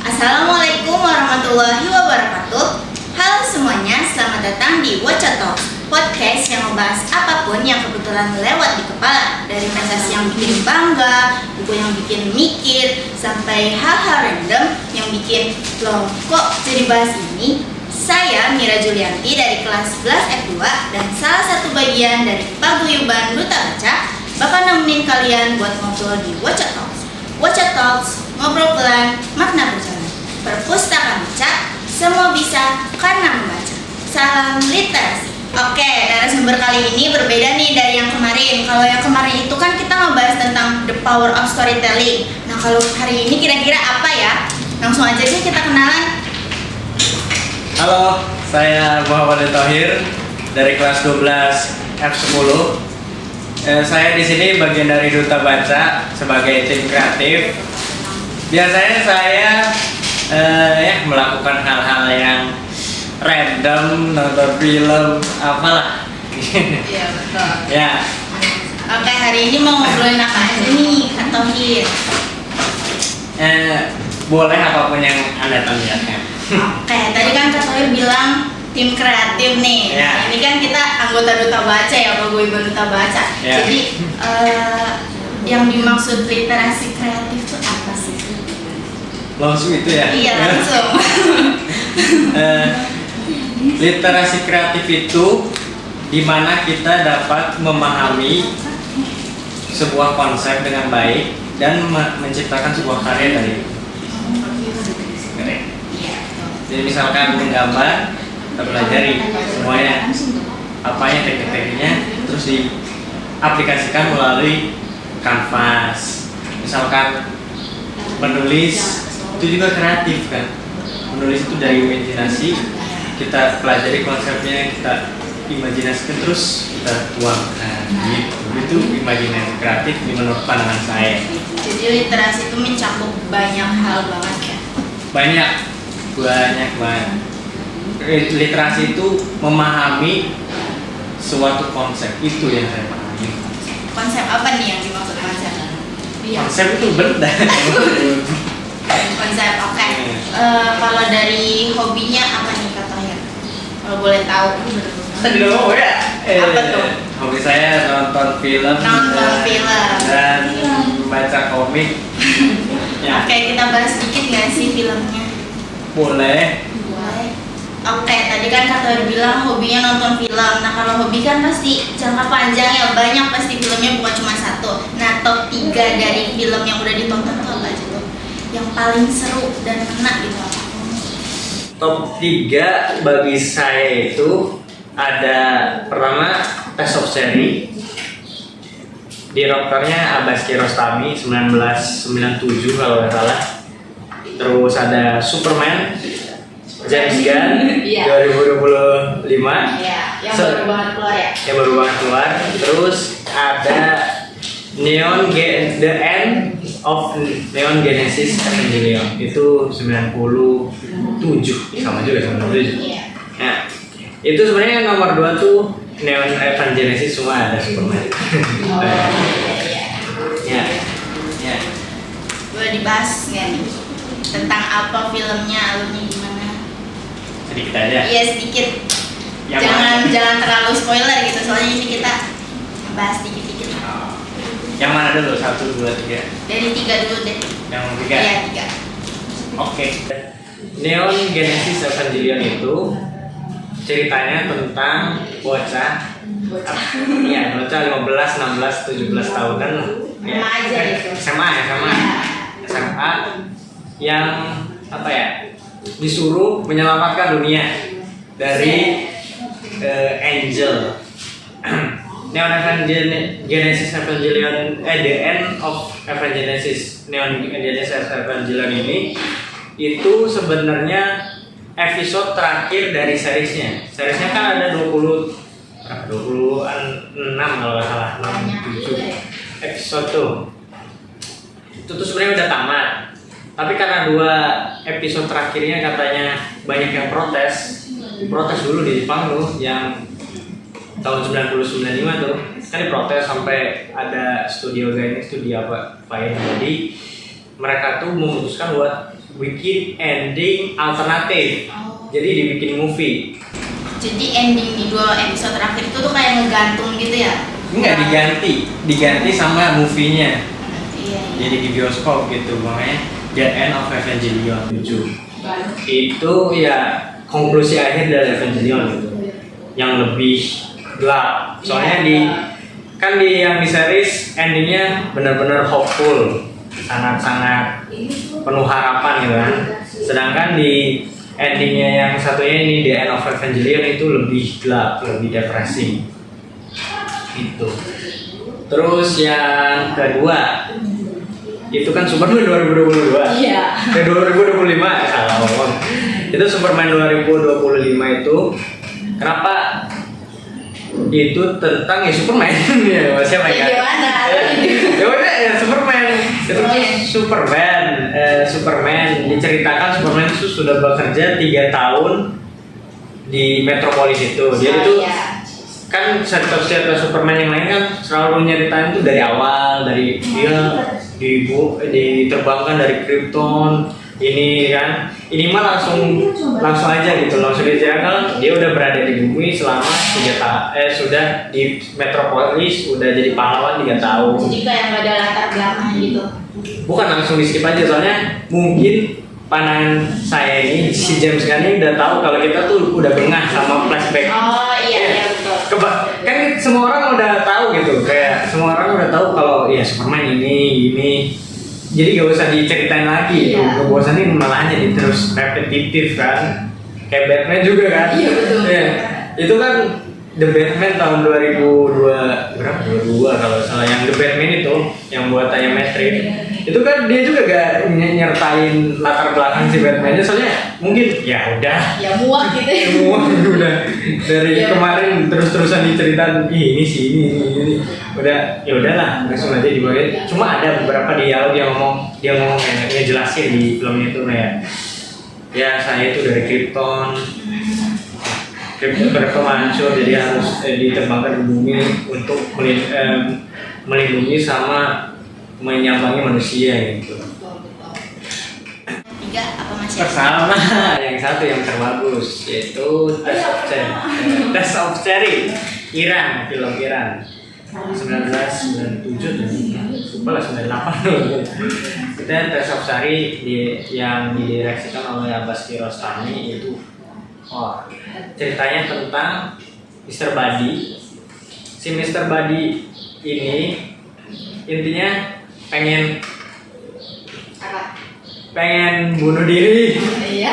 Assalamualaikum warahmatullahi wabarakatuh. Halo semuanya, selamat datang di Wacha Talks, podcast yang membahas apapun yang kebetulan lewat di kepala. Dari prestasi yang bikin bangga, buku yang bikin mikir, sampai hal-hal random yang bikin loh kok jadi bahas ini. Saya Mira Julianti dari kelas 11 F2 dan salah satu bagian dari Paguyuban Duta Baca bakal nemenin kalian buat ngobrol di Wacha Talks. Wacha Talks, ngobrol pelan, makna berjalan. Perpustakaan baca, semua bisa karena membaca. Salam literasi. Oke, narasumber kali ini berbeda nih dari yang kemarin. Kalau yang kemarin itu kan kita ngebahas tentang the power of storytelling. Nah, kalau hari ini kira-kira apa ya? Langsung aja sih kita kenalan. Halo, saya Muhammad Thohir dari kelas 12 F10. Saya di sini bagian dari Duta Baca sebagai tim kreatif. Biasanya saya melakukan hal-hal yang random, nonton film, apalah. Iya, betul. Ya. Oke, hari ini mau ngobrolin apa aja nih, Kak Thohir? Boleh apapun yang Anda tanyakan. Oke, tadi kan Kak Thohir bilang tim kreatif nih. Ya. Nah, ini kan kita anggota Duta Baca ya, Paguyuban Duta Baca. Ya. Jadi yang dimaksud literasi kreatif itu apa sih? Langsung itu ya? Iya, langsung. Literasi kreatif itu di mana kita dapat memahami sebuah konsep dengan baik dan menciptakan sebuah karya dari itu. Jadi misalkan menggambar, kita pelajari semuanya, apanya teknik-tekniknya, terus diaplikasikan melalui kanvas. Misalkan menulis itu juga kreatif kan, menulis itu dari imajinasi, kita pelajari konsepnya, kita imajinasikan terus kita tuangkan gitu. Itu imajinasi kreatif menurut pandangan saya. Jadi literasi itu mencakup banyak hal banget ya. Banyak. Literasi itu memahami suatu konsep, itu yang saya pahami. Konsep apa nih yang dimaksud konsep? Konsep itu benda. Konsep, oke. Kalau dari hobinya apa nih Kak Thohir? Kalau boleh tahu. Tadi udah ngomong ya. Apa tuh? Hobi saya nonton film. Nonton film. Dan baca komik. Ya. Oke, kita bahas sedikit nggak sih filmnya? Boleh. Oke, tadi kan Kak Thohir bilang hobinya nonton film. Nah, kalau hobi kan pasti jangka panjang ya, banyak pasti filmnya, bukan cuma satu. Nah, top 3 dari film yang udah ditonton tuh apa aja tuh? Yang paling seru dan kena gitu apa? Top 3 bagi saya itu ada pertama Test of Cherry. Direkturnya Abbas Kiarostami 1997 kalau nggak salah. Terus ada Superman James Gunn 2025. Iya, yang baru banget keluar ya. Yang baru banget keluar. Terus ada The End of Neon Genesis Evangelion itu 97, sama juga 97. Iya. Nah, itu sebenarnya nomor 2 tuh Neon Genesis, semua ada Superman. Oh, iya. Ya. Ya. Boleh dibahas nggak nih? Tentang apa filmnya, alurnya gimana? Sedikit aja. Iya, sedikit. Yang Jangan terlalu spoiler gitu, soalnya ini kita bahas dikit-dikit. Yang mana dulu? 1, 2, 3. Dari 3 dulu deh. Yang 3. Iya, 3. Oke. Neon Genesis Evangelion itu ceritanya tentang bocah. Iya, bocah 15, 16, 17 tahunan lah. Remaja itu. SMA yang apa ya? Disuruh menyelamatkan dunia dari angel. Neon Genesis Evangelion, The End of Evangenesis. Neon Genesis Evangelion ini itu sebenarnya episode terakhir dari seriesnya. Seriesnya kan ada 26 kalau nggak salah, 67 episode tuh. Itu tuh sebenarnya udah tamat. Tapi karena 2 episode terakhirnya katanya banyak yang protes dulu di Jepang tuh, yang tahun 90-95 tuh kan diprotes sampai ada studio apa jadi mereka tuh memutuskan buat bikin ending alternatif. Jadi dibikin movie. Jadi ending di 2 episode terakhir itu tuh kayak ngegantung gitu ya? Enggak, diganti sama movie-nya. Iya. Jadi di bioskop gitu, makanya The End of Evangelion 7. Itu ya konklusi akhir dari Evangelion gitu. Yang lebih gelap. Soalnya di yang di series endingnya benar-benar hopeful, sangat-sangat penuh harapan gitu kan. Sedangkan di endingnya yang satunya ini The End of Evangelion itu lebih gelap, lebih depressing gitu. Terus yang kedua itu kan Superman 2022. Iya. 2025 salah ngomong. Itu Superman 2025 itu kenapa? Itu tentang ya Superman ya siapa ya? Gimana? Ya udah ya Superman. Itu Superman diceritakan Superman itu sudah bekerja 3 tahun di Metropolis itu. Dia itu kan cerita Superman yang lain kan selalu nyeritain itu dari awal, dari dia diterbangkan dari Krypton ini kan. Ini mah langsung aja gitu, langsung diceritakan dia udah berada di bumi selama 3 tahun, sudah di Metropolis udah jadi pahlawan 3 tahun. Jadi kayak nggak ada latar belakang gitu. Bukan langsung di skip aja, soalnya mungkin pandangan saya ini si James Gunn ini udah tahu kalau kita tuh udah bengah sama flashback. Oh iya betul. Kan semua orang udah tahu gitu, kayak semua orang udah tahu kalau ya Superman ini. Jadi gak usah diceritain lagi, ngebosanin malah jadi terus repetitif kan. Kayak Batman juga kan. Iya betul. Ya, itu kan The Batman tahun 2002 kalau salah, yang The Batman itu yang buatannya Matt Reeves. Itu kan dia juga gak nyertain latar belakang si Batman-nya, soalnya mungkin ya udah. Ya muak gitu ya. Muak udah dari kemarin terus-terusan diceritain ini udah ya udahlah langsung aja dibawain. Cuma ada beberapa dialog dia ngomong ngejelasin di film itu kayak ya saya itu dari Krypton hancur, jadi harus diterbangkan di bumi untuk melindungi sama menyambangi manusia gitu. 3 apa masih? Sama yang satu yang terbagus yaitu Test of Cherry, Iran, film Iran 1997 lupa lah 98 dulu. Kita Test of Cherry yang didireksikan oleh Abbas Kiarostami itu. Ceritanya tentang Mr. Buddy. Si Mr. Buddy ini intinya pengen bunuh diri. Iya.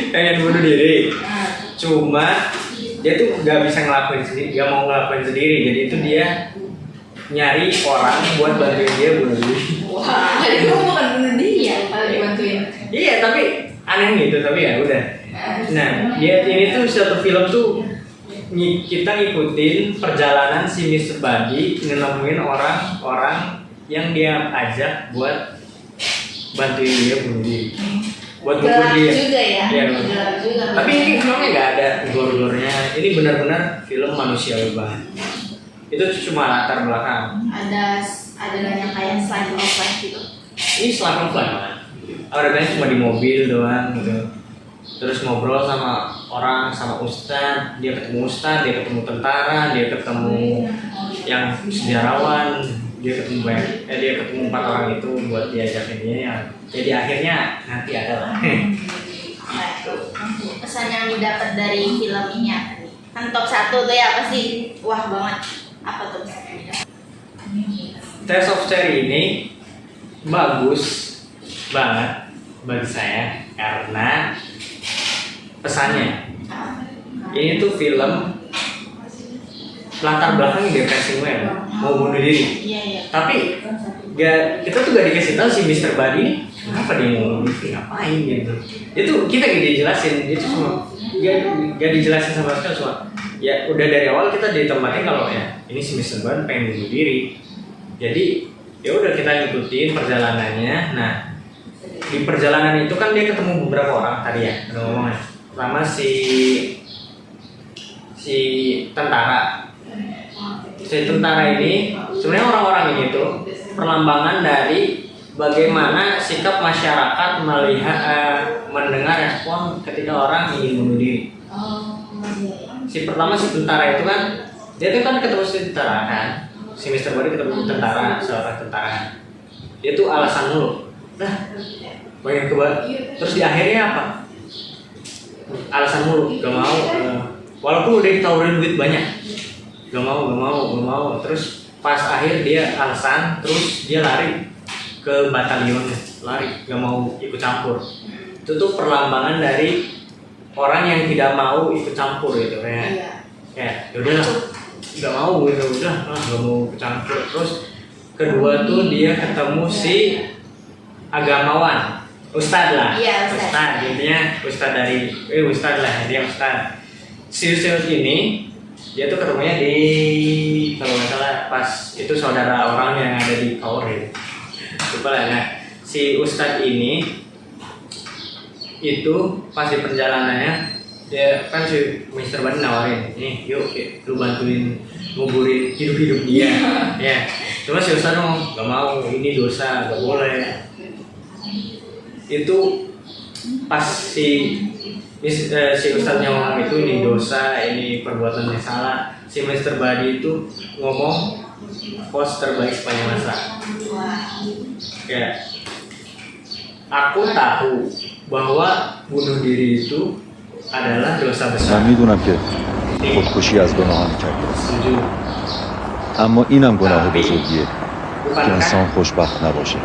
Pengen bunuh diri. Cuma dia tuh gak bisa ngelakuin sendiri, gak mau ngelakuin sendiri. Jadi itu dia nyari orang buat bantuin dia bunuh diri. Wah, jadi kamu bukan bunuh diri ya kalau dibantuin. Iya, tapi aneh gitu, tapi ya udah. Nah, ini tuh satu film tuh kita ngikutin perjalanan si Mr. Buddy nemuin orang-orang yang dia ajak buat bantuin dia bunuh diri, buat bunuh dia. Juga ya. Iya, juga. Tapi ini filmnya nggak ada gore-gorenya. Ini benar-benar film manusiawi banget. Itu cuma latar belakang. Ada yang kayak slice of life gitu. Ini slice of life banget. Adegannya cuma di mobil doang gitu. Terus ngobrol sama orang, sama ustadz, dia ketemu tentara, dia ketemu yang sejarawan, dia ketemu 4 orang itu buat diajakin dia ya. Jadi akhirnya nanti ada lah. Pesan yang didapat dari film ini apa nih? Kan top 1 tuh ya pasti wah banget. Apa tuh pesan yang didapat? Test of Cherry ini bagus banget bagi saya karena pesannya. Ini tuh film latar belakangnya depresi mau bunuh diri. Iya. Tapi kita tuh gak dikasih tahu si Mr. Buddy ini kenapa dia mau bunuh diri, ngapain gitu. Itu kita gak dijelasin, itu cuma gak dijelasin sama sekali, cuma ya udah dari awal kita ditempatin kalau ya ini si Mr. Buddy pengen bunuh diri. Jadi ya udah kita ngikutin perjalanannya. Nah, di perjalanan itu kan dia ketemu beberapa orang tadi ya, udah ngomongnya. Pertama si tentara. Si tentara ini sebenarnya orang-orang ini tuh perlambangan dari bagaimana sikap masyarakat mendengar respon ketika orang ingin bunuh diri. Si pertama si tentara itu kan, dia tuh kan ketemu si tentara kan, si Mr. Body ketemu tentara, seorang tentara. Dia tuh alasan mulu. Nah, pengen terus di akhirnya apa? Alasan mulu, gak mau. Walaupun udah ditawarin duit banyak, gak mau. Terus pas akhir dia alasan, terus dia lari ke batalionnya, lari, gak mau ikut campur. Itu tuh perlambangan dari orang yang tidak mau ikut campur gitu ya udahlah, gak mau gitu, udah gak mau ikut campur. Terus kedua tuh dia ketemu si agamawan. Ustadz lah, Ustadz intinya Ustadz dari Ustadz lah, dia Ustadz. Si Ustadz ini dia tuh ketemunya di, kalau nggak salah pas itu saudara orang yang ada di Kaur ya. Lupa lah. Nah, si Ustadz ini itu pas di perjalanannya dia kan si Mr. Bani nawarin, nih yuk lu bantuin nguburin hidup dia. Ya, cuma si Ustadz ngomong gak mau, ini dosa, gak boleh. Itu pas si Ustadznya ngomong itu ini dosa, ini perbuatan yang salah. Si Mr. Badi itu ngomong pos terbaik sepanjang masa. Ya, aku tahu bahwa bunuh diri itu adalah dosa besar. من میدونم که خودکشی از گناهان کرده Setuju. اما اینم گناه Tapi, بزرگیه که bukankah انسان خوشبخت نباشه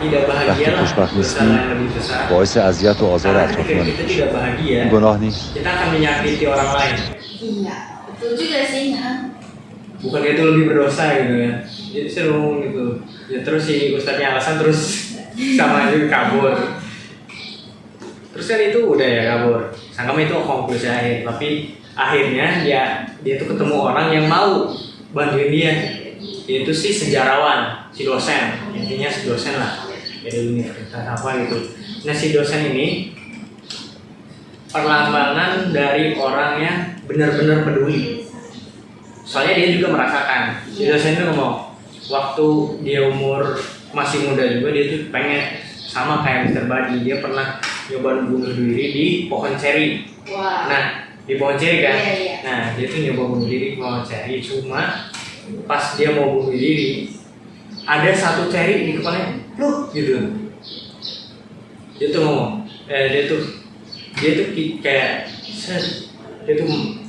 tidak bahagia وقتی lah خوشبخت dosa نیستی yang lebih besar. باعث اذیت و آزار Karena ketika اطرافیان kita میشی tidak bahagia, این گناه نیست kita akan menyakiti orang lain. Iya, betul juga sih. Bukan itu lebih berdosa gitu ya. Jadi seru gitu. Ya terus si Ustadznya alasan terus sama aja kabur. Terus kan itu udah ya kabur. Sangkam itu konklusi akhir. Tapi akhirnya dia tuh ketemu orang yang mau bantuin dia. Yaitu si sejarawan, si dosen. Intinya si dosen lah. Dari universitas apa gitu. Nah si dosen ini perlambangan dari orang yang benar-benar peduli. Soalnya dia juga merasakan. Si dosen itu ngomong, waktu dia umur masih muda juga dia tuh pengen sama kayak Mr. Badi. Dia pernah nyoba bunuh diri di pohon ceri. Wah. Nah di pohon ceri kan. Iya. Nah dia tuh nyoba bunuh diri di pohon ceri. Cuma pas dia mau bunuh diri ada satu ceri di kepalanya. Loh gitu. Dia tuh ngomong, dia tuh kayak dia tuh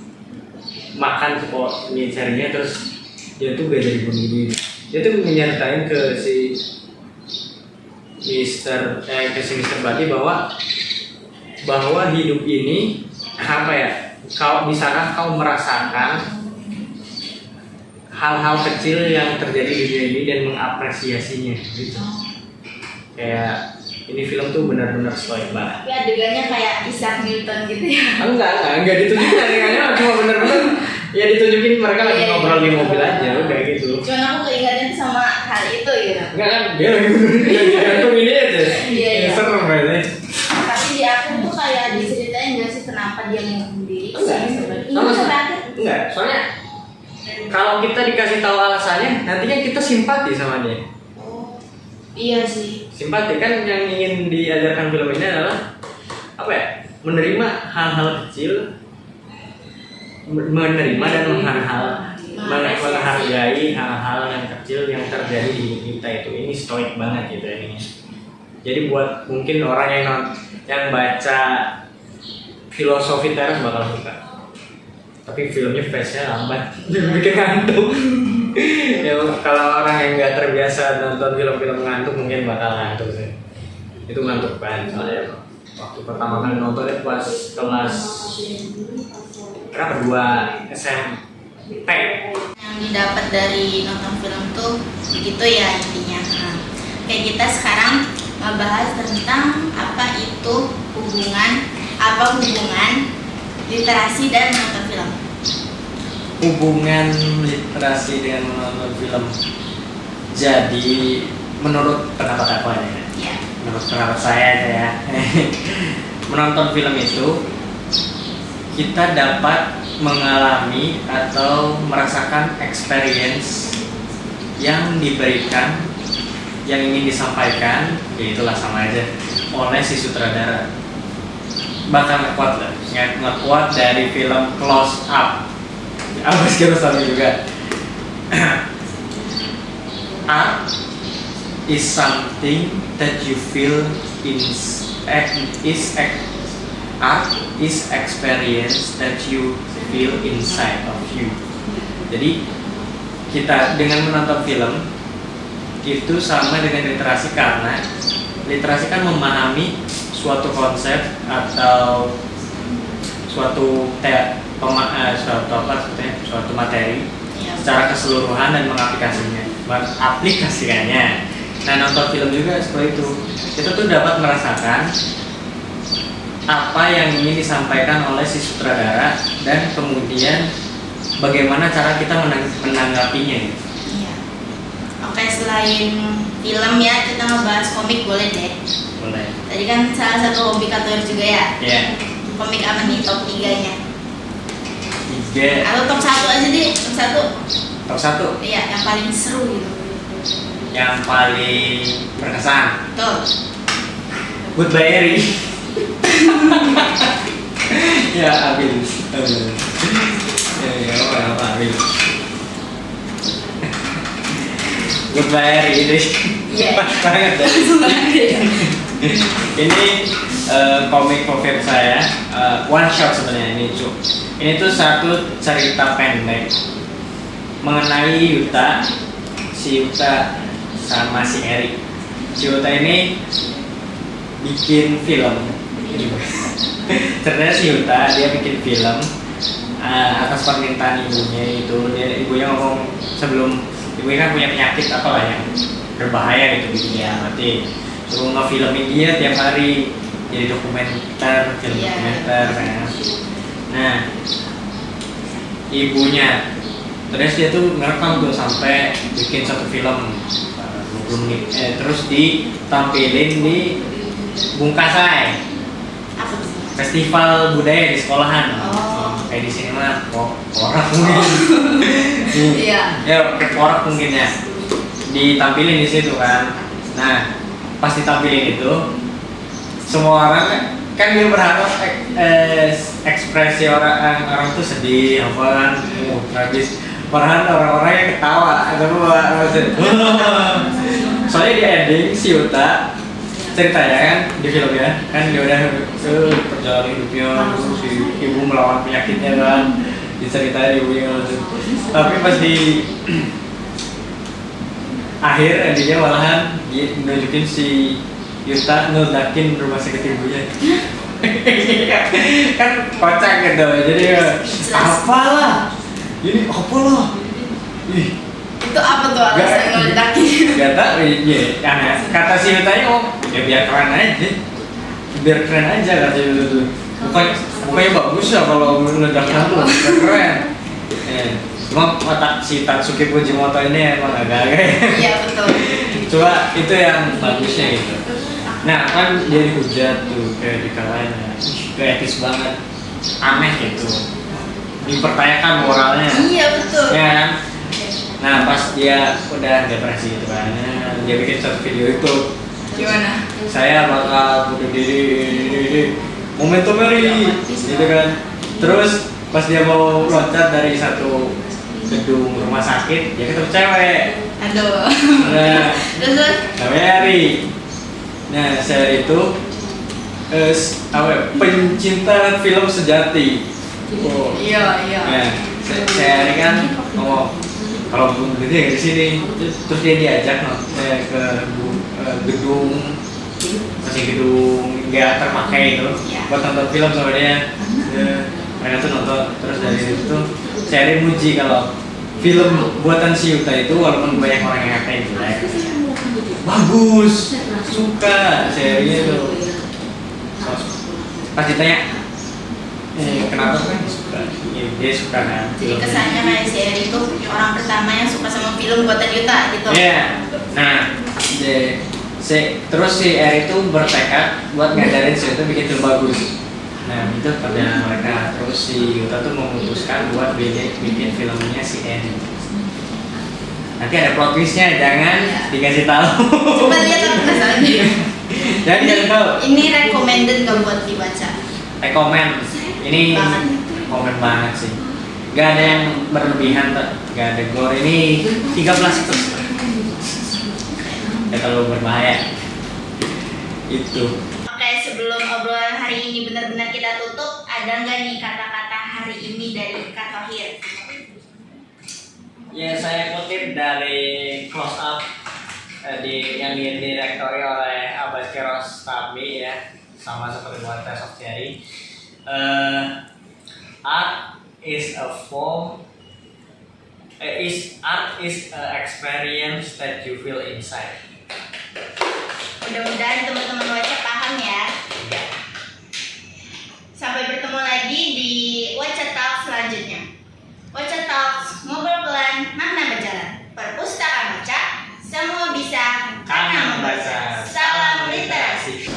makan mie cerinya terus dia tuh gak jadi bunuh diri. Dia tuh menyertain ke si Mr. Badi bahwa hidup ini apa ya? Misalkan kau merasakan hal-hal kecil yang terjadi di dunia ini dan mengapresiasinya gitu. Kayak ini film tuh benar-benar stoik banget. Tapi adegannya kayak Isaac Newton gitu ya. Enggak ditunjukin adegannya, cuma benar-benar ya ditunjukin mereka lagi Iya, ngobrol di iya. mobil aja udah gitu. Cuman aku keingetan sama hal itu gitu. Enggak kan dia lagi gantung ini aja. Iya. Serem banget. Tapi di akhir tuh kayak diceritain nggak sih kenapa dia mau bunuh diri? Enggak. Ini sampai akhir. Enggak, soalnya kalau kita dikasih tahu alasannya, nantinya kita simpati sama dia. Oh, iya sih. Simpati kan yang ingin diajarkan film ini adalah apa ya? Menerima hal-hal kecil, menerima dan menghargai hal-hal yang kecil yang terjadi di hidup kita itu. Ini stoik banget gitu ini. Jadi buat mungkin orang yang baca filosofi teras bakal suka. Tapi filmnya pace-nya lambat, bikin ngantuk. Ya kalau orang yang nggak terbiasa nonton film-film ngantuk mungkin bakal ngantuk sih. Itu ngantuk banget soalnya. Waktu pertama kali nonton itu pas kelas berapa? 2 SMP. Yang didapat dari nonton film tuh begitu ya intinya. Nah, kayak kita sekarang membahas tentang apa hubungan literasi dan menonton film. Hubungan literasi dengan menonton film. Jadi menurut pendapat aku aja ya. Ya. Menurut pendapat saya aja ya. Menonton film itu kita dapat mengalami atau merasakan experience yang diberikan yang ingin disampaikan, ya itulah sama aja oleh si sutradara. Bahkan ngekuat dari film Close Up. Abis Kiarostami juga. Art is something that you feel art is experience that you feel inside of you. Jadi kita dengan menonton film itu sama dengan literasi, karena literasi kan memahami suatu konsep atau suatu materi secara keseluruhan dan mengaplikasikannya. Nah, nonton film juga seperti itu. Kita tuh dapat merasakan apa yang ingin disampaikan oleh si sutradara dan kemudian bagaimana cara kita menanggapinya. Iya. Oke, selain film ya, kita ngebahas komik boleh deh. Boleh. Tadi kan salah satu hobi Katoir juga ya. Iya. Komik apa nih top 3-nya? 3 Atau top 1 aja deh, top 1. top 1 Iya, yang paling seru gitu. yang paling berkesan. Betul. Goodbye Eri. Ya, Abil. Ya, apa Abil. Goodbye Eri ini. Iya. Banget deh. Ini komik favorit saya, one shot sebenarnya ini Cuk. Ini tuh satu cerita pendek mengenai Yuta, si Yuta sama si Eri. Si Yuta ini bikin film. Ceritanya si Yuta dia bikin film atas permintaan ibunya itu. Ibunya ngomong sebelum ibunya kan punya penyakit apa lah yang berbahaya gitu bikinnya mati. Suruh ngefilmin dia tiap hari jadi dokumenter, film dokumenter kan. Nah, ibunya terus dia tuh ngerekam tuh sampai bikin satu film 20 menit. Terus ditampilin di Bungkasai, Apa tuh? festival budaya di sekolahan. Oh. Kayak di sini mah porak mungkin. Iya. Ya, porak mungkin ya. Ditampilin di situ kan. Nah, pas ditampilin itu semua orang kan dia berharap ekspresi orang tuh sedih apa kan, tragis. Padahal orang-orang yang ketawa atau soalnya di ending si Yuta ceritanya kan di filmnya kan dia udah perjalanan hidupnya si ibu melawan penyakitnya kan diceritain ibunya tapi pas di akhir endingnya malahan dia nunjukin si Yuta ngedakin rumah sakit ibunya. Kan kocak gitu jadi apalah ini apalah Itu apa tuh alasan ngeledakin? gak tau iya karena kata si Yutanya ya biar keren aja kata Yuta. Bukannya bagus ya kalau meledaknya tuh biar keren. Cuma otak si Tatsuki Fujimoto ini emang agak-agak. Iya betul. Coba itu yang bagusnya gitu. Nah kan dia dihujat tuh kayak dikalanya, kayak etis banget, aneh gitu, dipertanyakan moralnya. Iya betul. Ya kan? Nah pas dia udah depresi gitu kan, dia bikin satu video itu. Gimana? Saya bakal bunuh diri, momentum Mary, gitu kan. Terus pas dia mau loncat dari satu gedung rumah sakit, dia ketemu cewek. Aduh. Nah, Terus? namanya Eri. Nah, saya itu pencinta film sejati. Oh. Iya. Nah, saya Eri kan ngomong kalau bunuh diri di sini. Terus dia diajak ke gedung nggak terpakai itu buat nonton film sama dia. Mereka tuh nonton terus dari situ saya Eri muji kalau film buatan si Yuta itu walaupun banyak orang yang ngatain jelek bagus, suka serinya tuh. Pas ditanya kenapa kan suka, dia suka kan. Jadi kesannya kayak si Eri itu orang pertama yang suka sama film buatan Yuta gitu. Iya. Nah, terus si Eri itu bertekad buat ngajarin si Yuta bikin film bagus. Nah itu kerjaan mereka. Terus si Yuta tuh memutuskan buat bikin filmnya si Eri. Nanti ada plot twistnya, jangan Iya. dikasih tahu. Coba lihat aku masalahnya. Jadi jangan tahu. Ini recommended nggak buat dibaca? Rekomen. Ini Banget. komen banget sih. Gak ada yang berlebihan, gak ada gore. Ini 13+. Gak terlalu berbahaya. Itu. Oke, sebelum obrolan hari ini benar-benar kita tutup, ada nggak nih kata-kata hari ini dari Kak Thohir? Ya, saya kutip dari Close Up yang didirektori oleh Abbas Kiarostami ya, sama seperti buat Test of Theory. Art is a experience that you feel inside. Mudah-mudahan teman-teman Waca paham ya. Sampai bertemu lagi di Waca Talk selanjutnya. Waca Talk, ngobrol pelan, makna berjalan. Perpustakaan Waca, semua bisa karena membaca. Salam literasi.